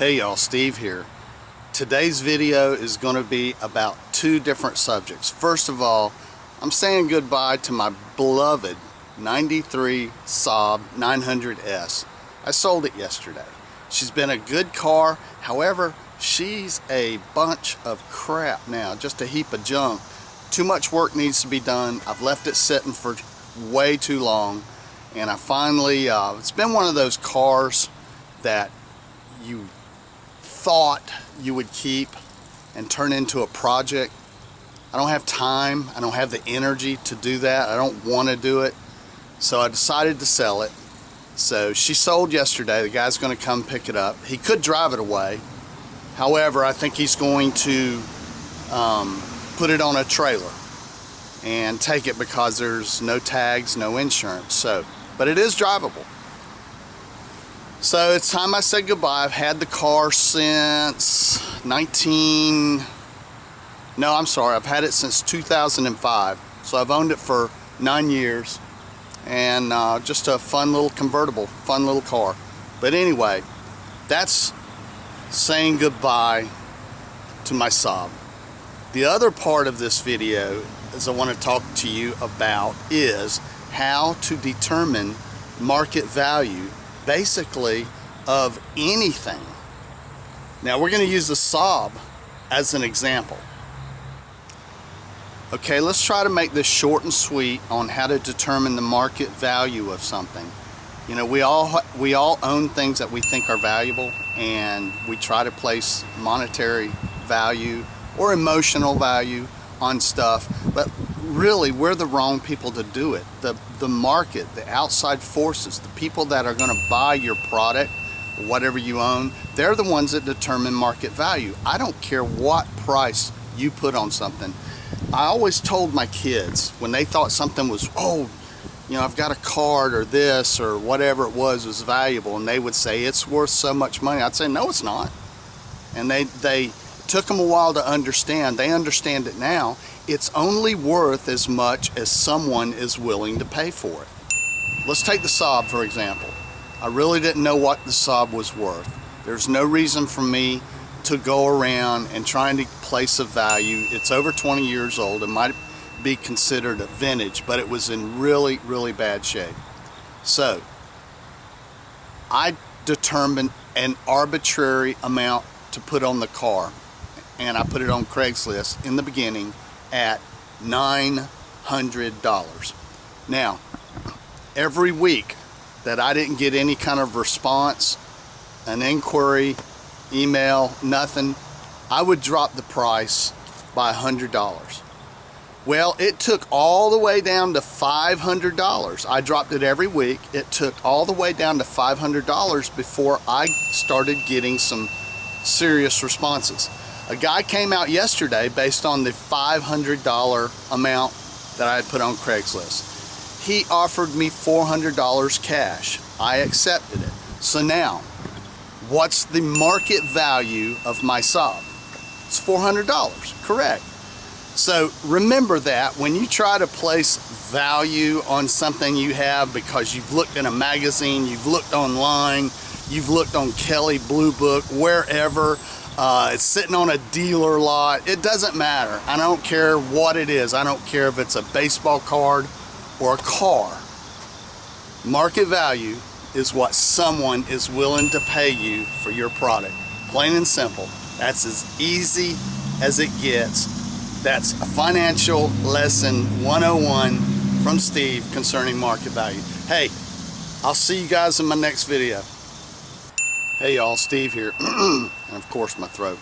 Hey y'all, Steve here. Today's video is going to be about two different subjects. First of all, I'm saying goodbye to my beloved 93 Saab 900S. I sold it yesterday. She's been a good car, however, she's a bunch of crap now, just a heap of junk. Too much work needs to be done. I've left it sitting for way too long, and I finally, it's been one of those cars that you thought you would keep and turn into a project. I don't have time, I don't have the energy to do that, I don't want to do it, so I decided to sell it. So she sold yesterday. The guy's going to come pick it up. He could drive it away, however I think he's going to put it on a trailer and take it because there's no tags, no insurance. So, but it is drivable. So it's time I said goodbye. I've had the car since I've had it since 2005. So I've owned it for 9 years, and just a fun little convertible, fun little car. But anyway, that's saying goodbye to my Saab. The other part of this video is I want to talk to you about is how to determine market value basically of anything. Now we're going to use the Saab as an example. Okay, let's try to make this short and sweet on how to determine the market value of something. You know, we all own things that we think are valuable, and we try to place monetary value or emotional value on stuff, but really we're the wrong people to do it. The market, the outside forces, the people that are going to buy your product, whatever you own, they're the ones that determine market value. I don't care what price you put on something. I always told my kids when they thought something was, oh, you know, I've got a card or this or whatever it was valuable, and they would say it's worth so much money. I'd say no, it's not. And they took them a while to understand. They understand it now. It's only worth as much as someone is willing to pay for it. Let's take the Saab for example. I really didn't know what the Saab was worth. There's no reason for me to go around and trying to place a value. It's over 20 years old. It might be considered a vintage, but it was in really, really bad shape. So I determined an arbitrary amount to put on the car, and I put it on Craigslist in the beginning at $900. Now, every week that I didn't get any kind of response, an inquiry, email, nothing, I would drop the price by $100. Well, it took all the way down to $500. I dropped it every week. It took all the way down to $500 before I started getting some serious responses. A guy came out yesterday based on the $500 amount that I had put on Craigslist. He offered me $400 cash. I accepted it. So now, what's the market value of my Saab? It's $400, correct. So remember that when you try to place value on something you have because you've looked in a magazine, you've looked online, you've looked on Kelley Blue Book, wherever, it's sitting on a dealer lot, it doesn't matter. I don't care what it is. I don't care if it's a baseball card or a car. Market value is what someone is willing to pay you for your product. Plain and simple. That's as easy as it gets. That's a financial lesson 101 from Steve concerning market value. Hey, I'll see you guys in my next video. Hey y'all, Steve here. And of course my throat.